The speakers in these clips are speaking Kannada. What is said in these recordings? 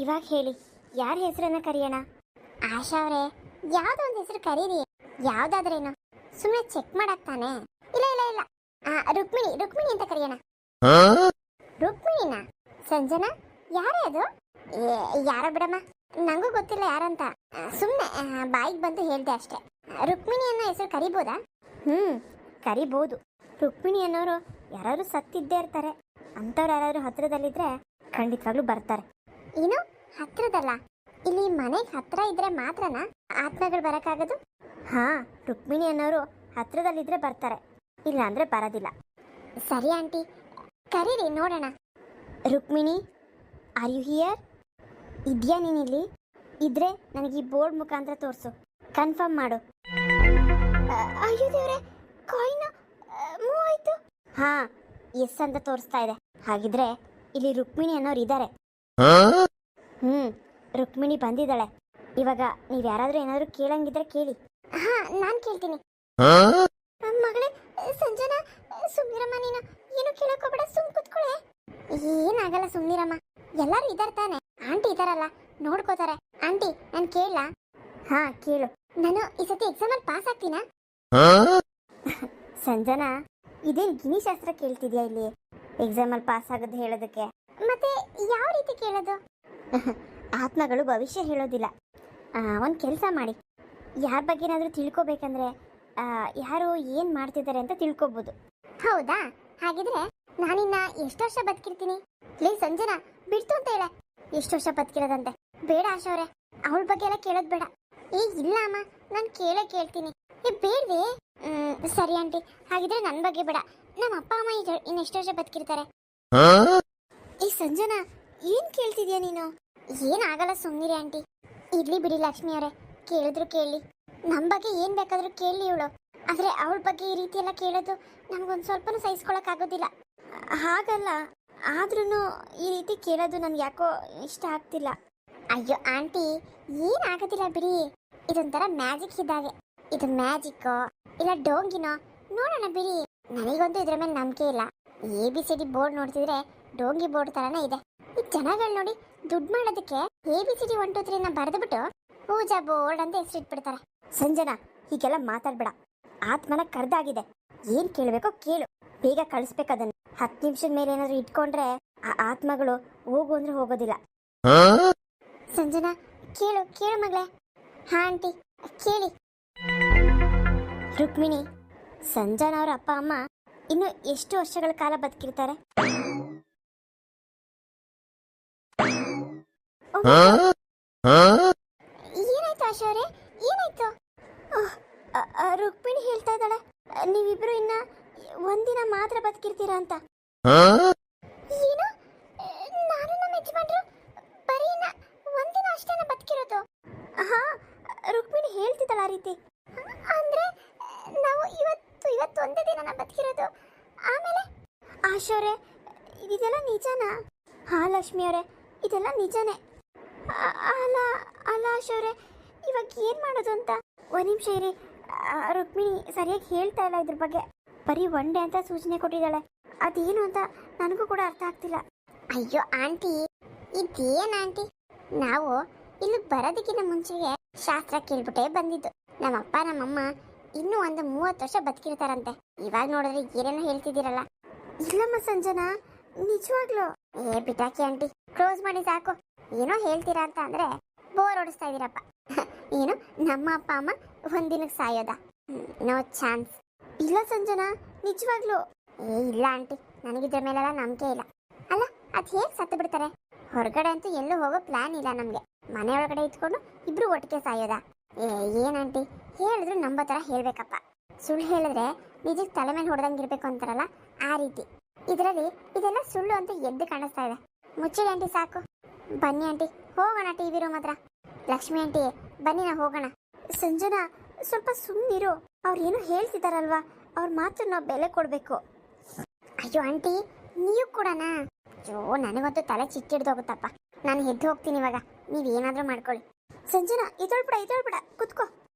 ಇವಾಗ ಹೇಳಿ, ಯಾರ ಹೆಸರನ್ನ ಕರೆಯೋಣ? ಆಶಾ ಅವರೇ, ಯಾವ್ದೋ ಒಂದು ಹೆಸರು ಕರೀರಿ. ಯಾವ್ದಾದ್ರೇನು, ಸುಮ್ಮನೆ ಚೆಕ್ ಮಾಡಕ್ ತಾನೆ. ಇಲ್ಲ ಇಲ್ಲ ಇಲ್ಲ, ರುಕ್ಮಿಣಿ ರುಕ್ಮಿಣಿ ಅಂತ ಕರೆಯೋಣ. ರುಕ್ಮಿಣಿನ? ಸಂಜನಾ? ಯಾರೇ ಅದು? ಯಾರೋ ಬಿಡಮ್ಮ, ನಂಗೂ ಗೊತ್ತಿಲ್ಲ ಯಾರಂತ. ಸುಮ್ಮನೆ ಬಾಯಿಗೆ ಬಂದು ಹೇಳ್ದೆ ಅಷ್ಟೇ. ರುಕ್ಮಿಣಿ ಅನ್ನೋ ಹೆಸರು ಕರಿಬೋದಾ? ಕರಿಬೋದು. ರುಕ್ಮಿಣಿ ಅನ್ನೋರು ಯಾರಾದ್ರೂ ಸತ್ತಿದ್ದೇ ಇರ್ತಾರೆ. ಅಂಥವ್ರು ಯಾರಾದ್ರೂ ಹತ್ರದಲ್ಲಿದ್ರೆ ಖಂಡಿತವಾಗ್ಲೂ ಬರ್ತಾರೆ. ಏನು ಹತ್ರದಲ್ಲ? ಇಲ್ಲಿ ಮನೆಗೆ ಹತ್ರ ಇದ್ರೆ ಮಾತ್ರನಾ ಆತ್ಮಗಳು ಬರಕ್ಕಾಗೋದು? ಹಾ, ರುಕ್ಮಿಣಿ ಅನ್ನೋರು ಹತ್ರದಲ್ಲಿದ್ರೆ ಬರ್ತಾರೆ, ಇಲ್ಲ ಅಂದ್ರೆ ಬರೋದಿಲ್ಲ. ಸರಿ ಆಂಟಿ, ಕರೀರಿ ನೋಡೋಣ. Rukmini, are you here? ಇದೆಯಾ ನೀನಿಲ್ಲಿ? ಇದ್ರೆ ನನಗೆ ಈ ಬೋರ್ಡ್ ಮುಖಾಂತರ ತೋರಿಸು, ಕನ್ಫರ್ಮ್ ಮಾಡು. ಅಯ್ಯೋ ದೇವ್ರೆ, ಕಾಯಿನ್ ಮೂವ್ ಆಯ್ತು. ಹಾ, ಎಸ್ ಅಂತ ತೋರಿಸ್ತಾ ಇದೆ. ಹಾಗಿದ್ರೆ ಇಲ್ಲಿ ರುಕ್ಮಿಣಿ ಅನ್ನೋರು ಇದ್ದಾರೆ. ರುಕ್ಮಿಣಿ ಬಂದಿದ್ದಾಳೆ. ಇವಾಗ ನೀವ್ ಯಾರಾದ್ರೂ ಏನಾದ್ರೂ ಕೇಳಂಗಿದ್ರೆ ಕೇಳಿ. ಹಾ, ನಾನ್ ಕೇಳ್ತೀನಿ. ಮಗಳೇ ಸಂಜನಾ, ಸುಮ್ನಿರಮ್ಮ, ನೀನು ಏನು ಕೇಳಕೋಬೇಡ, ಸುಮ್ ಕುತ್ಕೊಳ್ಳೆ. ಏನಾಗಲ್ಲ, ಸುಮ್ನಿರಮ್ಮ. ಎಲ್ಲಾರು ಇದಾರ ತಾನೆ? ಆಂಟಿ ಇದಾರಲ್ಲ, ನೋಡ್ಕೋತಾರೆ. ಆಂಟಿ, ನಾನ್ ಕೇಳಲಾ? ಹಾ ಕೇಳು. ನಾನು ಈ ಸತಿ ಎಕ್ಸಾಮ್ ಅಲ್ಲಿ ಪಾಸ್ ಆಗ್ತೀನಾ? ಸಂಜನಾ, ಇದೇನ್ ಗಿನಿ ಶಾಸ್ತ್ರ ಕೇಳ್ತಿದ್ಯಾ ಇಲ್ಲಿ ಎಕ್ಸಾಮ್ ಅಲ್ಲಿ ಪಾಸ್ ಆಗೋದು ಹೇಳೋದಕ್ಕೆ? ಮತ್ತೆ ಯಾವ ರೀತಿ ಕೇಳೋದು? ಆತ್ಮಗಳು ಭವಿಷ್ಯ ಹೇಳೋದಿಲ್ಲ. ಒಂದು ಕೆಲಸ ಮಾಡಿ, ಯಾರ ಬಗ್ಗೆ ಏನಾದರೂ ತಿಳ್ಕೊಬೇಕಂದ್ರೆ ಯಾರು ಏನು ಮಾಡ್ತಿದ್ದಾರೆ ಅಂತ ತಿಳ್ಕೊಬೋದು. ಹೌದಾ? ಹಾಗಿದ್ರೆ ನಾನಿನ್ನ ಎಷ್ಟು ವರ್ಷ ಬದುಕಿರ್ತೀನಿ? ಲೇ ಸಂಜನಾ, ಬಿಡ್ತು ಅಂತ ಹೇಳ. ಎಷ್ಟು ವರ್ಷ ಬದುಕಿರೋದಂತೆ? ಬೇಡ ಆಶಾ ಅವರೇ, ಅವಳ ಬಗ್ಗೆ ಎಲ್ಲ ಕೇಳೋದು ಬೇಡ. ಇಲ್ಲ ಅಮ್ಮ, ನಾನು ಕೇಳ್ತೀನಿ. ಬೇಡವೇ? ಸರಿ ಆಂಟಿ, ಹಾಗಿದ್ರೆ ನನ್ನ ಬಗ್ಗೆ ಬೇಡ. ನಮ್ಮ ಅಪ್ಪ ಅಮ್ಮ ಇನ್ನೆಷ್ಟು ವರ್ಷ ಬದುಕಿರ್ತಾರೆ? ಸಂಜನಾ, ಏನ್ ಕೇಳ್ತಿದ್ಯಾ ನೀನು? ಏನಾಗಲ್ಲ, ಸುಮ್ಮನಿರಿ ಆಂಟಿ. ಇರ್ಲಿ ಬಿಡಿ ಲಕ್ಷ್ಮಿ ಅವರೇ, ಕೇಳಿದ್ರು ಕೇಳಿ. ನಮ್ಮ ಬಗ್ಗೆ ಏನ್ ಬೇಕಾದ್ರೂ ಕೇಳಿ ಇವಳು, ಆದ್ರೆ ಅವಳ ಬಗ್ಗೆ ಈ ರೀತಿ ಎಲ್ಲ ಕೇಳೋದು ನಮ್ಗೊಂದು ಸ್ವಲ್ಪನೂ ಸಹಿಸ್ಕೊಳಕ್ ಆಗೋದಿಲ್ಲ. ಹಾಗಲ್ಲ, ಆದ್ರೂ ಈ ರೀತಿ ಕೇಳೋದು ನನ್ಗೆ ಯಾಕೋ ಇಷ್ಟ ಆಗ್ತಿಲ್ಲ. ಅಯ್ಯೋ ಆಂಟಿ, ಏನಾಗೋದಿಲ್ಲ ಬಿಡಿ. ಇದೊಂಥರ ಮ್ಯಾಜಿಕ್ ಇದ್ದಾಗೆ. ಇದು ಮ್ಯಾಜಿಕ್ಕೋ ಇಲ್ಲ ಡೋಂಗಿನೋ ನೋಡೋಣ ಬಿಡಿ. ನನಗಂತೂ ಇದ್ರ ಮೇಲೆ ನಂಬಿಕೆ ಇಲ್ಲ. ABCD ಬೋರ್ಡ್ ನೋಡ್ತಿದ್ರೆ ಡೋಂಗಿ ಬೋರ್ಡ್ ತರನೇ ಇದೆ. ಈ ಜನಗಳು ನೋಡಿ ದುಡ್ಡು ಮಾಡೋದಕ್ಕೆ ABCD 1 2 3 ಬರೆದ್ಬಿಟ್ಟು ಪೂಜಾ ಬೋರ್ಡ್ ಅಂತ ಹೆಸರಿಟ್ಬಿಡ್ತಾರೆ. ಸಂಜನಾ, ಹೀಗೆಲ್ಲ ಮಾತಾಡ್ಬೇಡ. ಆತ್ಮನ ಕರ್ದಾಗಿದೆ, ಏನ್ ಕೇಳಬೇಕೋ ಕೇಳು, ಬೇಗ ಕಳಿಸ್ಬೇಕದನ್ನ. 10 ನಿಮಿಷದ ಮೇಲೆ ಏನಾದ್ರು ಇಟ್ಕೊಂಡ್ರೆ ಆ ಆತ್ಮಗಳು ಹೋಗು ಅಂದ್ರೆ ಹೋಗೋದಿಲ್ಲ. ಸಂಜನಾ, ಕೇಳು ಕೇಳು ಮಗಳೇ. ಹಾ ಆಂಟಿ, ಕೇಳಿ. ರುಕ್ಮಿಣಿ, ಸಂಜನಾ ಅವರ ಅಪ್ಪ ಅಮ್ಮ ಇನ್ನು ಎಷ್ಟು ವರ್ಷಗಳ ಕಾಲ ಬದುಕಿರ್ತಾರೆ? ಏನಾಯ್ತು ಆಶಾ ಅವರೇ, ಏನಾಯ್ತು? ರುಕ್ಮಿಣಿ ಹೇಳ್ತಾ ಇದ್ದಾಳೆ ನೀವಿಬ್ರು ಇನ್ನ ಒಂದಿನ ಮಾತ್ರ ಬದುಕಿರ್ತೀರಾ ಅಂತ. ಏನು? ನಾನು ನಮ್ಮ ಯಜಮಾನ್ರು ಬರೀ ಒಂದಿನ ಅಷ್ಟೇನ ಬದುಕಿರೋದು? ಹಾ, ರುಕ್ಮಿಣಿ ಹೇಳ್ತಿದ್ದಾಳ ಆ ರೀತಿ. ಅಂದ್ರೆ ನಾವು ಇವತ್ತು ಒಂದೇ ದಿನ ಬದುಕಿರೋದು, ಆಮೇಲೆ? ಆಶೋರೆ, ಇದೆಲ್ಲ ನಿಜನಾ? ಹಾ ಲಕ್ಷ್ಮಿ ಅವರೇ, ಇದೆಲ್ಲ ನಿಜನೇ. ಅಲ್ಲ ಅಲ್ಲ ಆಶೋರೆ, ಇವಾಗ ಏನ್ ಮಾಡೋದು ಅಂತ? ಒಂದ್ ನಿಮಿಷ ಇರಿ. ರುಕ್ಮಿಣಿ ಸರಿಯಾಗಿ ಹೇಳ್ತಾ ಇಲ್ಲ ಇದ್ರ ಬಗ್ಗೆ. ಬರೀ 1 ಡೇ ಅಂತ ಸೂಚನೆ ಕೊಟ್ಟಿದ್ದಾಳೆ. ಅದೇನು ಅಂತ ನನಗೂ ಕೂಡ ಅರ್ಥ ಆಗ್ತಿಲ್ಲ. ಅಯ್ಯೋ ಆಂಟಿ, ಇದೇನ್ ಆಂಟಿ, ನಾವು ಇಲ್ಲಿ ಬರೋದಕ್ಕಿಂತ ಮುಂಚೆಗೆ ಶಾಸ್ತ್ರ ಕೇಳ್ಬಿಟ್ಟೆ ಬಂದಿದ್ದು. ನಮ್ಮಪ್ಪ ನಮ್ಮಮ್ಮ ಇನ್ನೂ ಒಂದು 30 ವರ್ಷ ಬದುಕಿರ್ತಾರಂತೆ. ಇವಾಗ ನೋಡಿದ್ರೆ ಏನೇನೋ ಹೇಳ್ತಿದ್ದೀರಲ್ಲ. ಇಲ್ಲಮ್ಮ ಸಂಜನಾ, ನಿಜವಾಗ್ಲು. ಬಿಟಾಕಿ ಆಂಟಿ, ಕ್ಲೋಸ್ ಮಾಡಿ ಸಾಕು. ಏನೋ ಹೇಳ್ತೀರಾ ಅಂತ ಅಂದ್ರೆ ಬೋರ್ ಹೊಡಿಸ್ತಾ ಇದೀರಪ್ಪ. ಏನು ನಮ್ಮ ಅಪ್ಪ ಅಮ್ಮ ಒಂದಿನಕ್ಕೆ ಸಾಯೋದ? No chance. ಇಲ್ಲ ಸಂಜನಾ, ನಿಜವಾಗ್ಲು. ಇಲ್ಲ ಆಂಟಿ, ನನಗಿದ್ರ ಮೇಲೆಲ್ಲ ನಂಬಿಕೆ ಇಲ್ಲ. ಅಲ್ಲ, ಅದ್ ಹೇಗ್ ಸತ್ತು ಬಿಡ್ತಾರೆ? ಹೊರಗಡೆ ಅಂತೂ ಎಲ್ಲೂ ಹೋಗೋ ಪ್ಲಾನ್ ಇಲ್ಲ ನಮ್ಗೆ. ಮನೆ ಒಳಗಡೆ ಇಟ್ಕೊಂಡು ಇಬ್ರು ಒಟ್ಟಿಗೆ ಸಾಯೋದಾ? ಏನಂಟಿ, ಹೇಳಿದ್ರು ನಂಬೋ ಥರ ಹೇಳ್ಬೇಕಪ್ಪ. ಸುಳ್ಳು ಹೇಳಿದ್ರೆ ನಿಜಕ್ಕೆ ತಲೆ ಮೇಲೆ ಹೊಡೆದಂಗಿರ್ಬೇಕು ಅಂತಾರಲ್ಲ, ಆ ರೀತಿ. ಇದರಲ್ಲಿ ಇದೆಲ್ಲ ಸುಳ್ಳು ಅಂತ ಎದ್ದು ಕಾಣಿಸ್ತಾ ಇದೆ. ಮುಚ್ಚಿಡಿ ಆಂಟಿ, ಸಾಕು. ಬನ್ನಿ ಆಂಟಿ, ಹೋಗೋಣ ಟಿವಿ ರೂಮ್ ಹತ್ರ. ಲಕ್ಷ್ಮಿ ಆಂಟಿ, ಬನ್ನಿ ನಾವು ಹೋಗೋಣ. ಸಂಜನಾ, ಸ್ವಲ್ಪ ಸುಮ್ಮನಿರು. ಅವ್ರು ಏನೋ ಹೇಳ್ತಿದಾರಲ್ವಾ, ಅವ್ರ ಮಾತು ನಾವು ಬೆಲೆ ಕೊಡಬೇಕು. ಅಯ್ಯೋ ಆಂಟಿ, ನೀವು ಕೂಡನಾ? ಅಯ್ಯೋ, ನನಗಂತೂ ತಲೆ ಚಿಟ್ಟಿಡ್ದೋಗುತ್ತಪ್ಪ. ನಾನು ಎದ್ದು ಹೋಗ್ತೀನಿ ಇವಾಗ, ನೀವೇನಾದ್ರೂ ಮಾಡ್ಕೊಳ್ಳಿ. ಸಂಜನಾ, ಇದೊಳ್ಬಿಡ, ಕುತ್ಕೋ.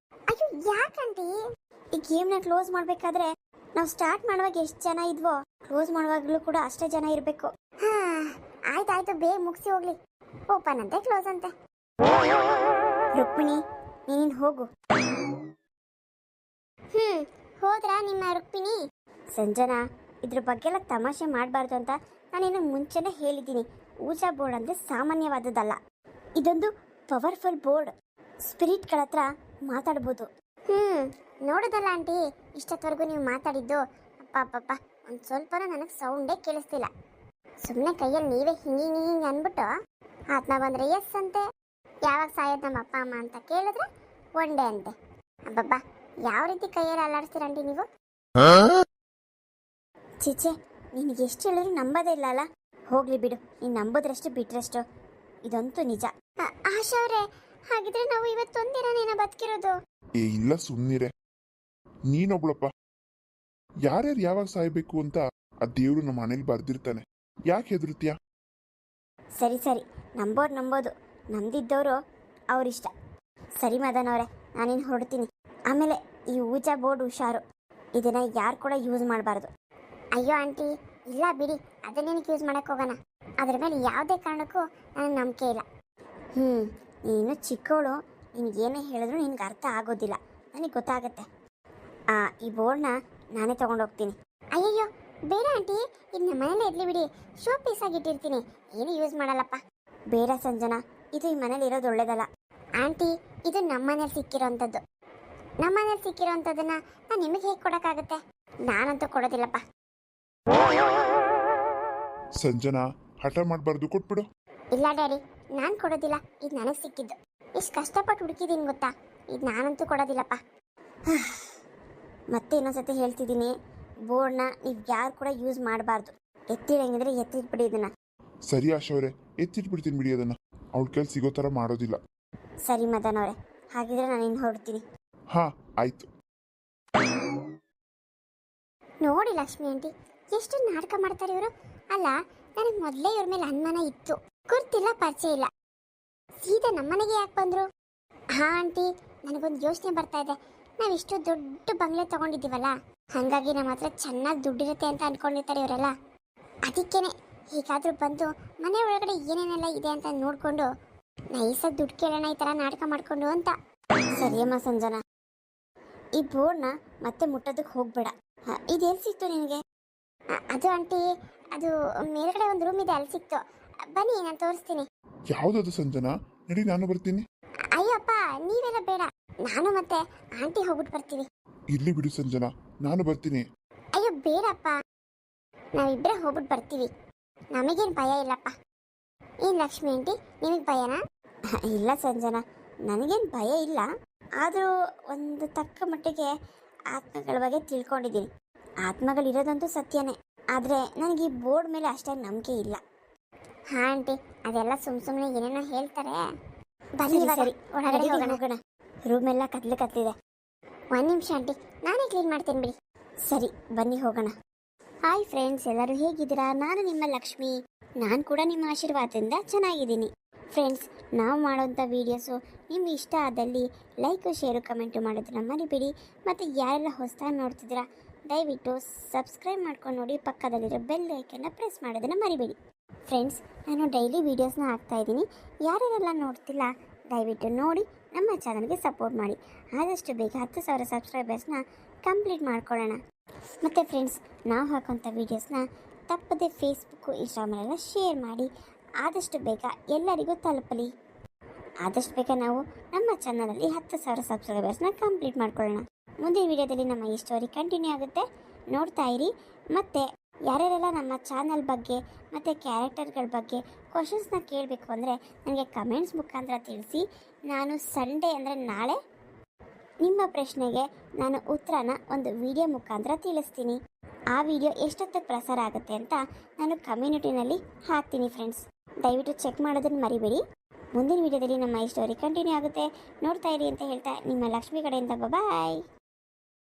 ಅಯ್ಯೋ ಯಾಕಂಟಿ? ಈ ಗೇಮ್ನ ಕ್ಲೋಸ್ ಮಾಡ್ಬೇಕಾದ್ರೆ ನಾವು ಸ್ಟಾರ್ಟ್ ಮಾಡುವಾಗ ಎಷ್ಟು ಜನ ಇದ್ವೋ, ಕ್ಲೋಸ್ ಮಾಡುವಾಗಲೂ ಕೂಡ ಅಷ್ಟೇ ಜನ ಇರಬೇಕು. ಆಯ್ತಾಯ್ತು, ಬೇಗ ಮುಗಿಸಿ ಹೋಗ್ಲಿ. ಓಪನ್ ಅಂತೆ ಕ್ಲೋಸ್ ಅಂತೆ. ರುಕ್ಮಿಣಿ ನೀನು ಹೋಗು. ಹೋದ್ರಾ ನಿಮ್ಮ ರುಕ್ಮಿಣಿ? ಸಂಜನಾ, ಇದ್ರ ಬಗ್ಗೆ ಎಲ್ಲ ತಮಾಷೆ ಮಾಡಬಾರ್ದು ಅಂತ ನಾನೇನು ಮುಂಚೆನೇ ಹೇಳಿದ್ದೀನಿ. ಊಜಾ ಬೋರ್ಡ್ ಅಂದರೆ ಸಾಮಾನ್ಯವಾದದ್ದಲ್ಲ, ಇದೊಂದು ಪವರ್ಫುಲ್ ಬೋರ್ಡ್. ಸ್ಪಿರಿಟ್ಗಳ ಹತ್ರ ಮಾತಾಡ್ಬೋದು. ನೋಡೋದಲ್ಲ ಆಂಟಿ, ಇಷ್ಟೊತ್ತವರೆಗೂ ನೀವು ಮಾತಾಡಿದ್ದು. ಅಪ್ಪ ಒಂದು ಸ್ವಲ್ಪನೂ ನನಗೆ ಸೌಂಡೇ ಕೇಳಿಸ್ತಿಲ್ಲ. ಸುಮ್ಮನೆ ಕೈಯಲ್ಲಿ ನೀವೇ ಹಿಂಗೆ ಅಂದ್ಬಿಟ್ಟು ಆತ್ಮ ಬಂದರೆ ಎಸ್ ಅಂತೆ, ಯಾವಾಗ ಸಾಯೋದು ನಮ್ಮ ಅಪ್ಪ ಅಮ್ಮ ಅಂತ ಕೇಳಿದ್ರೆ ಒಂಡೆ ಅಂತೆ. ಅಬ್ಬಬ್ಬಾ, ಯಾವ ರೀತಿ ಕೈಯಲ್ಲಿ ಅಲ್ಲಾಡಿಸ್ತೀರಂಟಿ ನೀವು? ಚೀಚೆ, ನಿನಗೆ ಎಷ್ಟು ಹೇಳಿದ್ರು ನಂಬೋದೇ ಇಲ್ಲ ಅಲ್ಲ. ಹೋಗ್ಲಿ ಬಿಡು, ನೀನು ನಂಬೋದ್ರಷ್ಟು ಬಿಟ್ರಷ್ಟು, ಇದಂತೂ ನಿಜ. ಆಶಾ ಅವರೇ, ಹಾಗಿದ್ರೆ ನಾವು ಇವತ್ತೊಂದಿನ ಬದುಕಿರೋದು? ಇಲ್ಲ ಸುಮ್ಮನಿರೆ, ನೀನೊಬ್ಳಪ್ಪ. ಯಾರ್ಯಾರು ಯಾವಾಗ ಸಾಯ್ಬೇಕು ಅಂತ ಆ ದೇವ್ರು ನಮ್ಮ ಮನೇಲಿ ಬರ್ದಿರ್ತಾನೆ, ಯಾಕೆ ಹೆದರ್ತೀಯ? ಸರಿ ನಂಬೋದು, ನಮ್ದಿದ್ದವರು ಅವ್ರಿಷ್ಟ. ಸರಿ ಮದನ್ ಅವರೇ, ನಾನಿನ್ನು ಹೊರಡ್ತೀನಿ. ಆಮೇಲೆ ಈ ಊಜಾ ಬೋರ್ಡ್ ಹುಷಾರು, ಇದನ್ನ ಯಾರು ಕೂಡ ಯೂಸ್ ಮಾಡಬಾರ್ದು. ಅಯ್ಯೋ ಆಂಟಿ, ಇಲ್ಲ ಬಿಡಿ, ಅದನ್ನೇನಕ್ಕೆ ಯೂಸ್ ಮಾಡಕ್ಕೆ ಹೋಗೋಣ. ಅದ್ರ ಮೇಲೆ ಯಾವುದೇ ಕಾರಣಕ್ಕೂ ನನಗೆ ನಂಬಿಕೆ ಇಲ್ಲ. ನೀನು ಚಿಕ್ಕವಳು, ನಿನಗೇನೇ ಹೇಳಿದ್ರು ನಿನಗೆ ಅರ್ಥ ಆಗೋದಿಲ್ಲ, ನನಗೆ ಗೊತ್ತಾಗತ್ತೆ. ಈ ಬೋರ್ಡ್ನ ನಾನೇ ತೊಗೊಂಡೋಗ್ತೀನಿ. ಅಯ್ಯಯ್ಯೋ ಬೇಡ ಆಂಟಿ, ಇದು ನಮ್ಮ ಮನೇಲಿ ಇರಲಿ ಬಿಡಿ, ಶೋ ಪೀಸ್ ಆಗಿಟ್ಟಿರ್ತೀನಿ, ಏನು ಯೂಸ್ ಮಾಡಲ್ಲಪ್ಪ. ಬೇಡ ಸಂಜನಾ, ಇದು ಈ ಮನೇಲಿ ಇರೋದು ಒಳ್ಳೇದಲ್ಲ. ಆಂಟಿ, ಇದು ನಮ್ಮ ಮನೇಲಿ ಸಿಕ್ಕಿರೋಂಥದ್ದು. ನಮ್ಮ ಮನೇಲಿ ಸಿಕ್ಕಿರೋಂಥದ್ದನ್ನ ನಾನು ನಿಮಗೆ ಹೇಗೆ ಕೊಡೋಕ್ಕಾಗತ್ತೆ? ನಾನಂತೂ ಕೊಡೋದಿಲ್ಲಪ್ಪ. ಸಂಜನಾ, ಹಠ ಮಾಡಬಾರ್ದು, ಕೊಟ್ಬಿಡು. ಇಲ್ಲ ಡ್ಯಾಡಿ, ನಾನು ಕೊಡೋದಿಲ್ಲ, ಇದು ನನಗೆ ಸಿಕ್ಕಿದ್ದು. ಇಷ್ಟು ಕಷ್ಟಪಟ್ಟು ಹುಡುಕಿದ್ದೀನಿ ಗೊತ್ತಾ, ಇದು ನಾನಂತೂ ಕೊಡೋದಿಲ್ಲಪ್ಪ. ಮತ್ತೆ ಇನ್ನೊಂದ್ಸತಿ ಹೇಳ್ತಿದ್ದೀನಿ, ಬೋರ್ಡ್ನ ನೀವು ಯಾರು ಕೂಡ ಯೂಸ್ ಮಾಡಬಾರ್ದು. ಎತ್ತಿಡಂಗಿದ್ರೆ ಎತ್ತಿಟ್ಬಿಡಿ ಇದನ್ನ. ಸರಿ ಆಶವ್ರೆ, ಎತ್ತಿಟ್ಬಿಡ್ತೀನಿ ಬಿಡಿ ಅದನ್ನ, ಅವಳ ಕೈಲಿ ಸಿಗೋ ಥರ ಮಾಡೋದಿಲ್ಲ. ಸರಿ ಮದನ್ ಅವರೇ, ಹಾಗಿದ್ರೆ ನಾನು ಇನ್ನು ಹೊರಡ್ತೀನಿ. ಹಾ ಆಯ್ತು. ನೋಡಿ ಲಕ್ಷ್ಮಿ ಆಂಟಿ, ಎಷ್ಟು ನಾಟಕ ಮಾಡ್ತಾರೆ ಇವರು. ಅಲ್ಲ, ನನಗೆ ಮೊದಲೇ ಇವ್ರ ಮೇಲೆ ಅನುಮಾನ ಇತ್ತು, ಗುರ್ತಿಲ್ಲ, ಪರಿಚಯ ಇಲ್ಲ. ಸೀದಾ ನಮ್ಮನೆಗೆ ಯಾಕೆ ಬಂದರು? ಹಾ ಆಂಟಿ, ನನಗೊಂದು ಯೋಚನೆ ಬರ್ತಾ ಇದೆ. ನಾವಿಷ್ಟು ದೊಡ್ಡ ಬಂಗ್ಲೆ ತಗೊಂಡಿದ್ದೀವಲ್ಲ, ಹಾಗಾಗಿ ನಮ್ಮ ಹತ್ರ ಚೆನ್ನಾಗಿ ದುಡ್ಡಿರುತ್ತೆ ಅಂತ ಅನ್ಕೊಂಡಿರ್ತಾರೆ ಇವರೆಲ್ಲ. ಅದಕ್ಕೇನೆ ಹೀಗಾದರೂ ಬಂದು ಮನೆ ಒಳಗಡೆ ಏನೇನೆಲ್ಲ ಇದೆ ಅಂತ ನೋಡಿಕೊಂಡು ನೈಸಾಗಿ ದುಡ್ಡು ಕೇಳೋಣ, ಈ ಥರ ನಾಟಕ ಮಾಡಿಕೊಂಡು ಅಂತ. ಸರಿಯಮ್ಮ ಸಂಜನಾ, ಈ ಬೋರ್ಡ್ನ ಮತ್ತೆ ಮುಟ್ಟೋದಕ್ಕೆ ಹೋಗ್ಬೇಡ. ಇದು ಎಲ್ಲಿ ಸಿಕ್ತು ನಿನಗೆ? ಅದು ಆಂಟಿ, ಅದು ಮೇಲ್ಗಡೆ ಒಂದು ರೂಮ್ ಇದೆ, ಅಲ್ಲಿ ಸಿಕ್ತು. ಬನ್ನಿ, ನಾನು ತೋರಿಸ್ತೀನಿ. ಯಾವುದದು ಸಂಜನಾ? ನಡಿ, ನಾನು ಬರ್ತೀನಿ. ಅಯ್ಯಪ್ಪ, ನೀವೆಲ್ಲ ಬೇಡ, ನಾನು ಮತ್ತೆ ಆಂಟಿ ಹೋಗ್ಬಿಟ್ಟು ಬರ್ತೀವಿ. ಇರ್ಲಿ ಬಿಡು ಸಂಜನಾ, ನಾನು ಬರ್ತೀನಿ. ಅಯ್ಯೋ ಬೇಡಪ್ಪ, ನಾವಿಬ್ಬರೇ ಹೋಗ್ಬಿಟ್ಟು ಬರ್ತೀವಿ, ನಮಗೇನು ಭಯ ಇಲ್ಲಪ್ಪ. ಏನು ಲಕ್ಷ್ಮಿ ಆಂಟಿ, ನಿಮಗೆ ಭಯನಾ? ಇಲ್ಲ ಸಂಜನಾ, ನನಗೇನು ಭಯ ಇಲ್ಲ. ಆದರೂ ಒಂದು ತಕ್ಕ ಮಟ್ಟಿಗೆ ಆತ್ಮಗಳ ಬಗ್ಗೆ ತಿಳ್ಕೊಂಡಿದ್ದೀನಿ. ಆತ್ಮಗಳಿರೋದಂತೂ ಸತ್ಯನೇ, ಆದರೆ ನನಗೆ ಈ ಬೋರ್ಡ್ ಮೇಲೆ ಅಷ್ಟಾಗಿ ನಂಬಿಕೆ ಇಲ್ಲ. ಹಾಂ ಆಂಟಿ, ಅದೆಲ್ಲ ಸುಮ್ಮನೆ ಏನೇನೋ ಹೇಳ್ತಾರೆ. ಬನ್ನಿ ಸರಿ, ಒಳಗಡೆ ಹೋಗೋಣ. ರೂಮ್ ಎಲ್ಲ ಕತ್ಲಿದೆ. ಒಂದು ನಿಮಿಷ ಆಂಟಿ, ನಾನೇ ಕ್ಲೀನ್ ಮಾಡ್ತೀನಿ ಬಿಡಿ. ಸರಿ, ಬನ್ನಿ ಹೋಗೋಣ. ಹಾಯ್ ಫ್ರೆಂಡ್ಸ್, ಎಲ್ಲರೂ ಹೇಗಿದ್ದೀರಾ? ನಾನು ನಿಮ್ಮ ಲಕ್ಷ್ಮಿ. ನಾನು ಕೂಡ ನಿಮ್ಮ ಆಶೀರ್ವಾದದಿಂದ ಚೆನ್ನಾಗಿದ್ದೀನಿ. ಫ್ರೆಂಡ್ಸ್, ನಾವು ಮಾಡೋಂಥ ವೀಡಿಯೋಸು ನಿಮ್ಗೆ ಇಷ್ಟ ಆದಲ್ಲಿ ಲೈಕು, ಶೇರು, ಕಮೆಂಟು ಮಾಡೋದನ್ನ ಮರಿಬೇಡಿ. ಮತ್ತು ಯಾರೆಲ್ಲ ಹೊಸದಾಗಿ ನೋಡ್ತಿದ್ದೀರಾ, ದಯವಿಟ್ಟು ಸಬ್ಸ್ಕ್ರೈಬ್ ಮಾಡ್ಕೊಂಡು ನೋಡಿ, ಪಕ್ಕದಲ್ಲಿರೋ ಬೆಲ್ ಐಕನ್ನ ಪ್ರೆಸ್ ಮಾಡೋದನ್ನು ಮರಿಬೇಡಿ. ಫ್ರೆಂಡ್ಸ್, ನಾನು ಡೈಲಿ ವೀಡಿಯೋಸ್ನ ಹಾಕ್ತಾಯಿದ್ದೀನಿ. ಯಾರ್ಯಾರೆಲ್ಲ ನೋಡ್ತಿಲ್ಲ ದಯವಿಟ್ಟು ನೋಡಿ ನಮ್ಮ ಚಾನಲ್ಗೆ ಸಪೋರ್ಟ್ ಮಾಡಿ. ಆದಷ್ಟು ಬೇಗ 10,000 ಸಬ್ಸ್ಕ್ರೈಬರ್ಸ್ನ ಕಂಪ್ಲೀಟ್ ಮಾಡ್ಕೊಳ್ಳೋಣ. ಮತ್ತು ಫ್ರೆಂಡ್ಸ್, ನಾವು ಹಾಕೋಂಥ ವೀಡಿಯೋಸ್ನ ತಪ್ಪದೆ ಫೇಸ್ಬುಕ್ಕು, ಇನ್ಸ್ಟಾಗ್ರಾಮಲ್ಲೆಲ್ಲ ಶೇರ್ ಮಾಡಿ. ಆದಷ್ಟು ಬೇಗ ಎಲ್ಲರಿಗೂ ತಲುಪಲಿ. ಆದಷ್ಟು ಬೇಗ ನಾವು ನಮ್ಮ ಚಾನಲಲ್ಲಿ 10,000 ಸಬ್ಸ್ಕ್ರೈಬರ್ಸ್ನ ಕಂಪ್ಲೀಟ್ ಮಾಡ್ಕೊಳ್ಳೋಣ. ಮುಂದಿನ ವೀಡಿಯೋದಲ್ಲಿ ನಮ್ಮ ಈ ಸ್ಟೋರಿ ಕಂಟಿನ್ಯೂ ಆಗುತ್ತೆ, ನೋಡ್ತಾ ಇರಿ. ಮತ್ತು ಯಾರ್ಯಾರೆಲ್ಲ ನಮ್ಮ ಚಾನಲ್ ಬಗ್ಗೆ ಮತ್ತು ಕ್ಯಾರೆಕ್ಟರ್ಗಳ ಬಗ್ಗೆ ಕ್ವಶನ್ಸ್ನ ಕೇಳಬೇಕು ಅಂದರೆ ನನಗೆ ಕಮೆಂಟ್ಸ್ ಮುಖಾಂತರ ತಿಳಿಸಿ. ನಾನು ಸಂಡೇ ಅಂದರೆ ನಾಳೆ ನಿಮ್ಮ ಪ್ರಶ್ನೆಗೆ ನಾನು ಉತ್ತರನ ಒಂದು ವಿಡಿಯೋ ಮುಖಾಂತರ ತಿಳಿಸ್ತೀನಿ. ಆ ವಿಡಿಯೋ ಎಷ್ಟೊತ್ತಿಗೆ ಪ್ರಸಾರ ಆಗುತ್ತೆ ಅಂತ ನಾನು ಕಮ್ಯುನಿಟಿನಲ್ಲಿ ಹಾಕ್ತೀನಿ. ಫ್ರೆಂಡ್ಸ್, ದಯವಿಟ್ಟು ಚೆಕ್ ಮಾಡೋದನ್ನು ಮರಿಬೇಡಿ. ಮುಂದಿನ ವಿಡಿಯೋದಲ್ಲಿ ನಮ್ಮ ಈ ಸ್ಟೋರಿ ಕಂಟಿನ್ಯೂ ಆಗುತ್ತೆ, ನೋಡ್ತಾ ಇರಿ ಅಂತ ಹೇಳ್ತಾ ನಿಮ್ಮ ಲಕ್ಷ್ಮಿ ಕಡೆಯಿಂದ ಬಾಯ್.